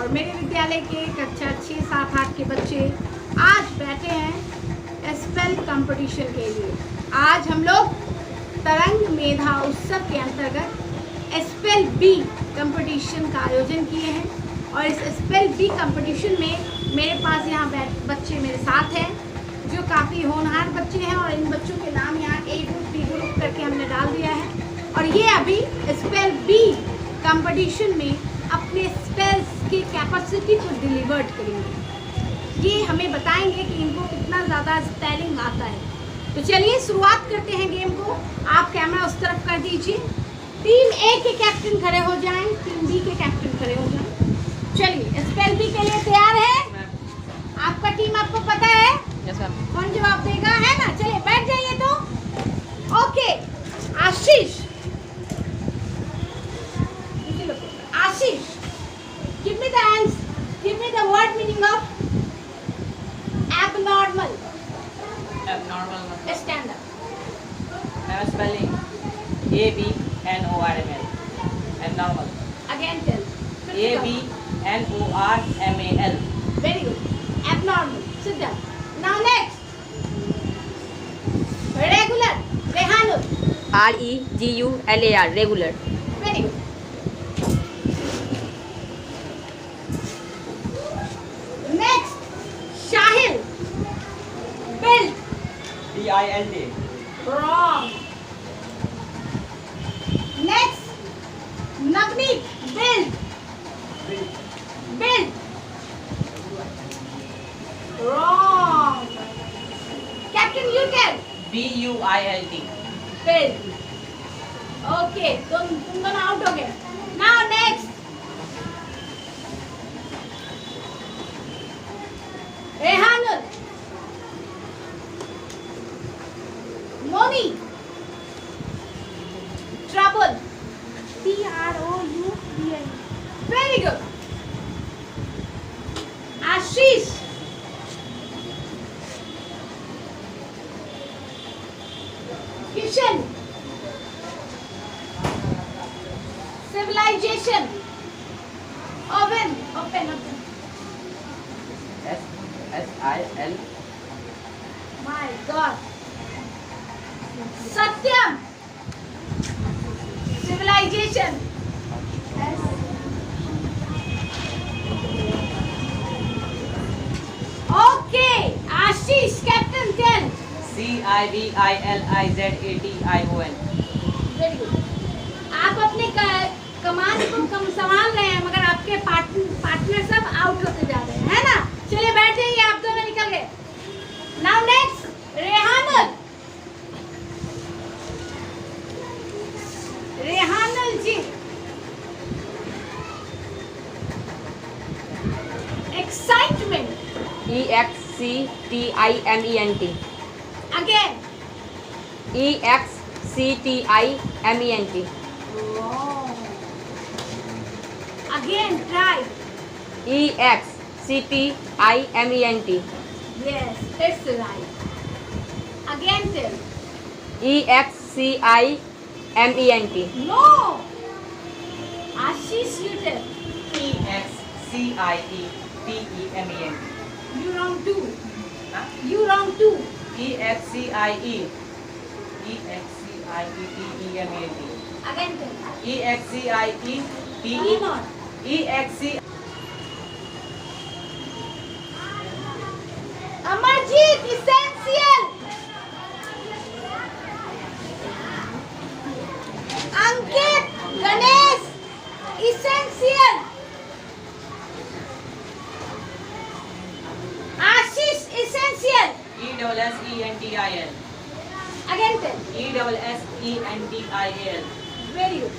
और मेरे विद्यालय के कक्षा 6, 7, 8 के बच्चे आज बैठे हैं स्पेल कंपटीशन के लिए। आज हम लोग तरंग मेधा उत्सव के अंतर्गत स्पेल बी कंपटीशन का आयोजन किए हैं और इस स्पेल बी कंपटीशन में मेरे पास यहाँ बच्चे मेरे साथ हैं जो काफ़ी होनहार बच्चे हैं और इन बच्चों के नाम यहाँ ए ग्रुप बी ग्रुप करके हमने डाल दिया है और ये अभी स्पेल बी कंपटीशन में अपने स्पेल्स की कैपेसिटी को डिलीवर्ड करेंगे। ये हमें बताएंगे कि इनको कितना ज़्यादा स्पेलिंग आता है। तो चलिए शुरुआत करते हैं गेम को। आप कैमरा उस तरफ कर दीजिए। टीम ए के कैप्टन खड़े हो जाएं, टीम बी के कैप्टन खड़े हो जाएं। चलिए स्पेल बी के लिए तैयार है? आपका टीम आपको पता है? Yes ma'am. कौन जवाब देगा, है ना? चलिए बैठ जाइए तो। Okay Ashish, Ashish, give me the answer, give me the word meaning of abnormal. Abnormal मतलब Stand up. spelling ABNORMAL. Abnormal. Again tell. ABNORMAL. Very good. Abnormal. Sit down. Now next. Regular. Rehanul. REGULAR regular. Very good. Next. Shahil. Build. BILD. Wrong. Next. Navneet. Build. Build. Wrong. Captain, you tell. BUILD. Build. Okay, तुम दोनों out हो गए। Now next. Rehanul. Moni. Trouble. TROUBLE. Very good. Ashish. Kishan. Civilization. Oven. Open. SIL. My God. Satyam. Civilization. Okay. Ashish, Captain, tell. CIVILIZATION. Very good. आप अपने command को संभाल रहे हैं मगर आपके पार्टनर सब आउट होते जा रहे हैं, है ना? चलिए बैठ जाइए, आप दोनों निकल गए। Now next, Rehanul. Rehanul ji. Excitement. EXCTIMENT. Again. EXCTIMENT. Wrong. Again, try. EXCTIMENT. Yes, it's right. Again tell. EXCIMENT. No. Ashish, you tell. EXCIETEMENT. You wrong too. Huh? You wrong too. EXCIETEMENT. Again tell. EXCIETE. Come on. EXC. Amarjeet, essential. Ankit, Ganesh, essential. Ashish, essential. ESSENTIL. Again tell. ESSENTIL. Very good.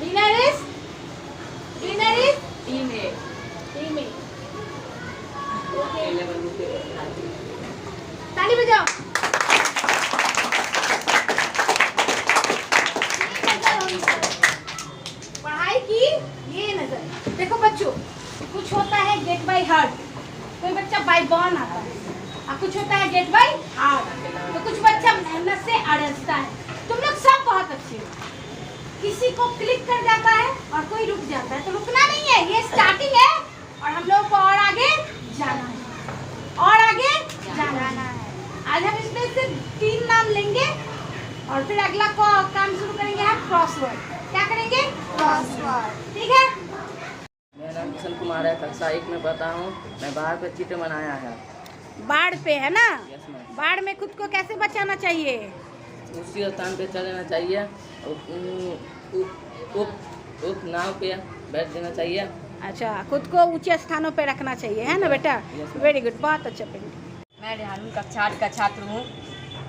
Winner is? Winner is? Team A. Team A. Okay. A-level ताली बजाओ। पढ़ाई की ये नजर। देखो बच्चों, कुछ होता है गेट बाय हार्ट, कोई बच्चा बाय बॉर्न आता है, और कुछ होता है गेट बाय हार्ट, तो कुछ बच्चा मेहनत से अड़सता है। तुम लोग सब बहुत अच्छे हो। किसी को क्लिक कर जाता है और कोई रुक जाता है, तो रुकना नहीं है, ये स्टार्टिंग है, और हम लोग को और आगे जाना है, और आगे जाना है। आज हम इसमें से 3 नाम लेंगे और फिर अगला काम शुरू करेंगे हम क्रॉसवर्ड। क्या करेंगे? क्रॉसवर्ड। ठीक है। मेरा नाम किशन कुमार है, कक्षा 1 में पढ़ता हूँ। मैं बाहर पे चित्र बनाया है। बाढ़ पे है ना? Yes ma'am. बाढ़ में खुद को कैसे बचाना चाहिए? उसी स्थान पे चल लेना चाहिए, उप नाव पे बैठ देना चाहिए। अच्छा, खुद को ऊंचे स्थानों पे रखना चाहिए, है ना बेटा? Yes, ma'am. वेरी गुड, बहुत अच्छा पेंटिंग। मैं रेहानुल कक्षा 8 का छात्र हूँ।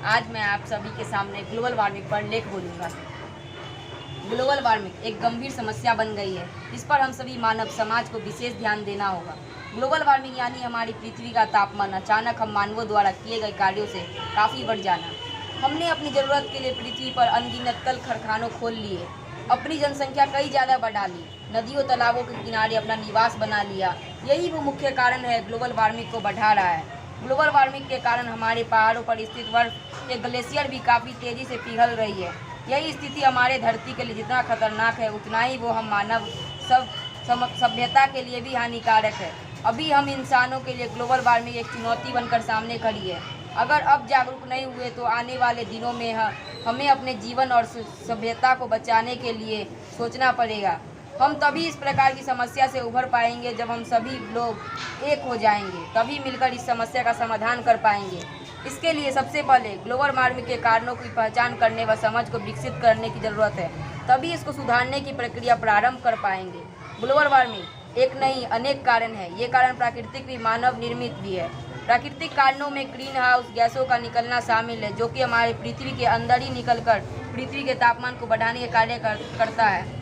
आज मैं आप सभी के सामने ग्लोबल वार्मिंग पर लेख बोलूँगा। ग्लोबल वार्मिंग एक गंभीर समस्या बन गई है। इस पर हम सभी मानव समाज को विशेष ध्यान देना होगा। ग्लोबल वार्मिंग यानी हमारी पृथ्वी का तापमान अचानक हम मानवों द्वारा किए गए कार्यों से काफ़ी बढ़ जाना। हमने अपनी ज़रूरत के लिए पृथ्वी पर अनगिनत कल कारखानों खोल लिए, अपनी जनसंख्या कई ज़्यादा बढ़ा ली, नदियों तालाबों के किनारे अपना निवास बना लिया। यही वो मुख्य कारण है ग्लोबल वार्मिंग को बढ़ा रहा है। ग्लोबल वार्मिंग के कारण हमारे पहाड़ों पर स्थित बर्फ के ग्लेशियर भी काफ़ी तेज़ी से पिघल रही है। यही स्थिति हमारे धरती के लिए जितना खतरनाक है, उतना ही वो हम मानव सभ्यता के लिए भी हानिकारक है। अभी हम इंसानों के लिए ग्लोबल वार्मिंग एक चुनौती बनकर सामने खड़ी है। अगर अब जागरूक नहीं हुए तो आने वाले दिनों में हमें अपने जीवन और सभ्यता को बचाने के लिए सोचना पड़ेगा। हम तभी इस प्रकार की समस्या से उभर पाएंगे जब हम सभी लोग एक हो जाएंगे, तभी मिलकर इस समस्या का समाधान कर पाएंगे। इसके लिए सबसे पहले ग्लोबल वार्मिंग के कारणों की पहचान करने व समझ को विकसित करने की ज़रूरत है, तभी इसको सुधारने की प्रक्रिया प्रारंभ कर पाएंगे। ग्लोबल वार्मिंग एक नहीं अनेक कारण है। ये कारण प्राकृतिक भी मानव निर्मित भी है। प्राकृतिक कारणों में ग्रीन हाउस गैसों का निकलना शामिल है, जो कि हमारी पृथ्वी के अंदर ही निकलकर पृथ्वी के तापमान को बढ़ाने के कार्य करता है।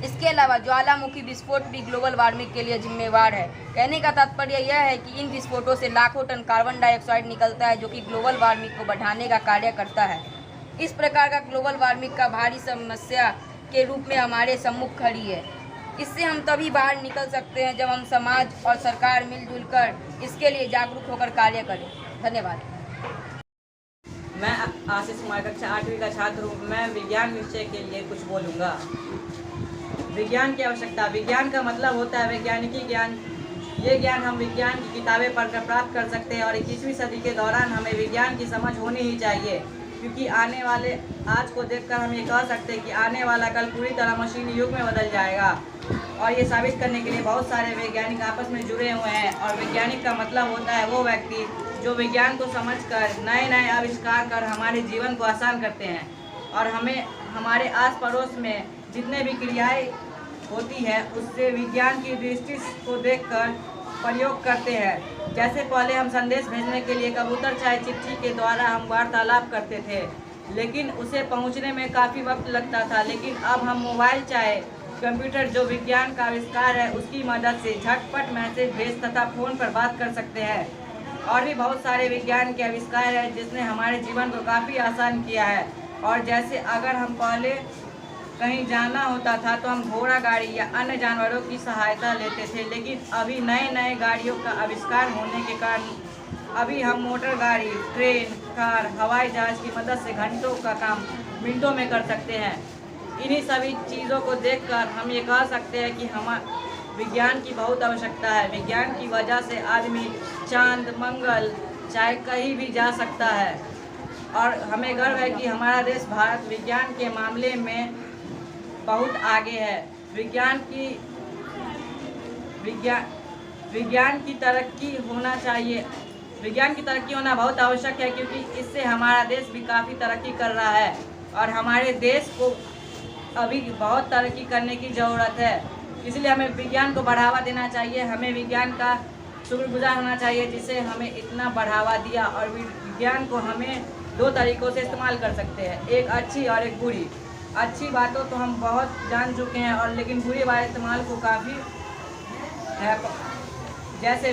इसके अलावा ज्वालामुखी विस्फोट भी ग्लोबल वार्मिंग के लिए जिम्मेवार है। कहने का तात्पर्य यह है कि इन विस्फोटों से लाखों टन कार्बन डाइऑक्साइड निकलता है, जो कि ग्लोबल वार्मिंग को बढ़ाने का कार्य करता है। इस प्रकार का ग्लोबल वार्मिंग का भारी समस्या के रूप में हमारे सम्मुख खड़ी है। इससे हम तभी बाहर निकल सकते हैं जब हम समाज और सरकार मिलजुल कर इसके लिए जागरूक होकर कार्य करें। धन्यवाद। मैं आशीष कुमार कक्षा 8वीं का छात्र हूँ। मैं विज्ञान विषय के लिए कुछ बोलूँगा। विज्ञान की आवश्यकता। विज्ञान का मतलब होता है वैज्ञानिकी ज्ञान। ये ज्ञान हम विज्ञान की किताबें पढ़कर प्राप्त कर सकते हैं और 21वीं सदी के दौरान हमें विज्ञान की समझ होनी ही चाहिए, क्योंकि आने वाले आज को देखकर हम ये कह सकते हैं कि आने वाला कल पूरी तरह मशीनी युग में बदल जाएगा। और ये साबित करने के लिए बहुत सारे वैज्ञानिक आपस में जुड़े हुए हैं। और वैज्ञानिक का मतलब होता है वो व्यक्ति जो विज्ञान को समझकर नए नए आविष्कार कर हमारे जीवन को आसान करते हैं और हमें हमारे आस पड़ोस में जितने भी क्रियाएं होती है उससे विज्ञान की दृष्टि को देखकर प्रयोग करते हैं। जैसे पहले हम संदेश भेजने के लिए कबूतर चाहे चिट्ठी के द्वारा हम वार्तालाप करते थे, लेकिन उसे पहुंचने में काफ़ी वक्त लगता था। लेकिन अब हम मोबाइल चाहे कंप्यूटर जो विज्ञान का आविष्कार है उसकी मदद से झटपट मैसेज भेज तथा फ़ोन पर बात कर सकते हैं। और भी बहुत सारे विज्ञान के आविष्कार हैं जिसने हमारे जीवन को काफ़ी आसान किया है। और जैसे अगर हम पहले कहीं जाना होता था तो हम घोड़ा गाड़ी या अन्य जानवरों की सहायता लेते थे, लेकिन अभी नए नए गाड़ियों का आविष्कार होने के कारण अभी हम मोटर गाड़ी, ट्रेन, कार, हवाई जहाज़ की मदद से घंटों का काम मिनटों में कर सकते हैं। इन्हीं सभी चीज़ों को देखकर हम ये कह सकते हैं कि हम विज्ञान की बहुत आवश्यकता है। विज्ञान की वजह से आदमी चांद, मंगल चाहे कहीं भी जा सकता है। और हमें गर्व है कि हमारा देश भारत विज्ञान के मामले में बहुत आगे है। विज्ञान की तरक्की होना चाहिए। विज्ञान की तरक्की होना बहुत आवश्यक है, क्योंकि इससे हमारा देश भी काफ़ी तरक्की कर रहा है और हमारे देश को अभी बहुत तरक्की करने की ज़रूरत है। इसलिए हमें विज्ञान को बढ़ावा देना चाहिए। हमें विज्ञान का शुक्रगुजार होना चाहिए जिसे हमें इतना बढ़ावा दिया। और विज्ञान को हमें 2 तरीक़ों से इस्तेमाल कर सकते हैं, एक अच्छी और एक बुरी। अच्छी बातों तो हम बहुत जान चुके हैं और लेकिन बुरी बात इस्तेमाल को काफ़ी है। जैसे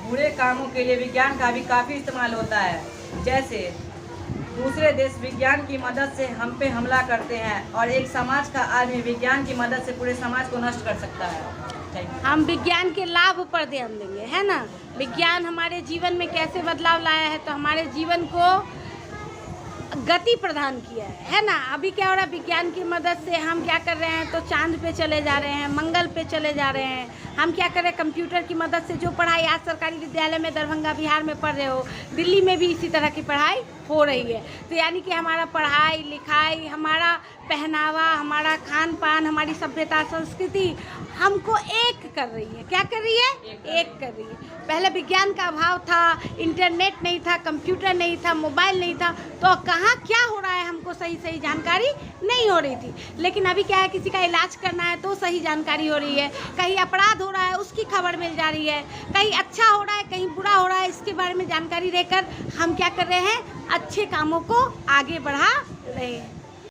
बुरे कामों के लिए विज्ञान का भी काफ़ी इस्तेमाल होता है। जैसे दूसरे देश विज्ञान की मदद से हम पे हमला करते हैं और एक समाज का आदमी विज्ञान की मदद से पूरे समाज को नष्ट कर सकता है। हम विज्ञान के लाभ पर ध्यान देंगे, है ना। विज्ञान हमारे जीवन में कैसे बदलाव लाया है, तो हमारे जीवन को गति प्रदान किया है ना। अभी क्या हो रहा है, विज्ञान की मदद से हम क्या कर रहे हैं, तो चांद पे चले जा रहे हैं, मंगल पे चले जा रहे हैं, हम क्या करें, कंप्यूटर की मदद से जो पढ़ाई आज सरकारी विद्यालय में दरभंगा बिहार में पढ़ रहे हो, दिल्ली में भी इसी तरह की पढ़ाई हो रही है। तो यानी कि हमारा पढ़ाई लिखाई, हमारा पहनावा, हमारा खान पान, हमारी सभ्यता संस्कृति हमको एक कर रही है। क्या कर रही है? एक कर रही है। पहले विज्ञान का अभाव था, इंटरनेट नहीं था, कंप्यूटर नहीं था, मोबाइल नहीं था, तो कहाँ क्या हो रहा है हमको सही सही जानकारी नहीं हो रही थी। लेकिन अभी क्या है, किसी का इलाज करना है तो सही जानकारी हो रही है, कहीं अपराध हो रहा है उसकी खबर मिल जा रही है, कहीं अच्छा हो रहा है कहीं बुरा हो रहा है, इसके बारे में जानकारी देकर हम क्या कर रहे हैं, अच्छे कामों को आगे बढ़ा रहे हैं।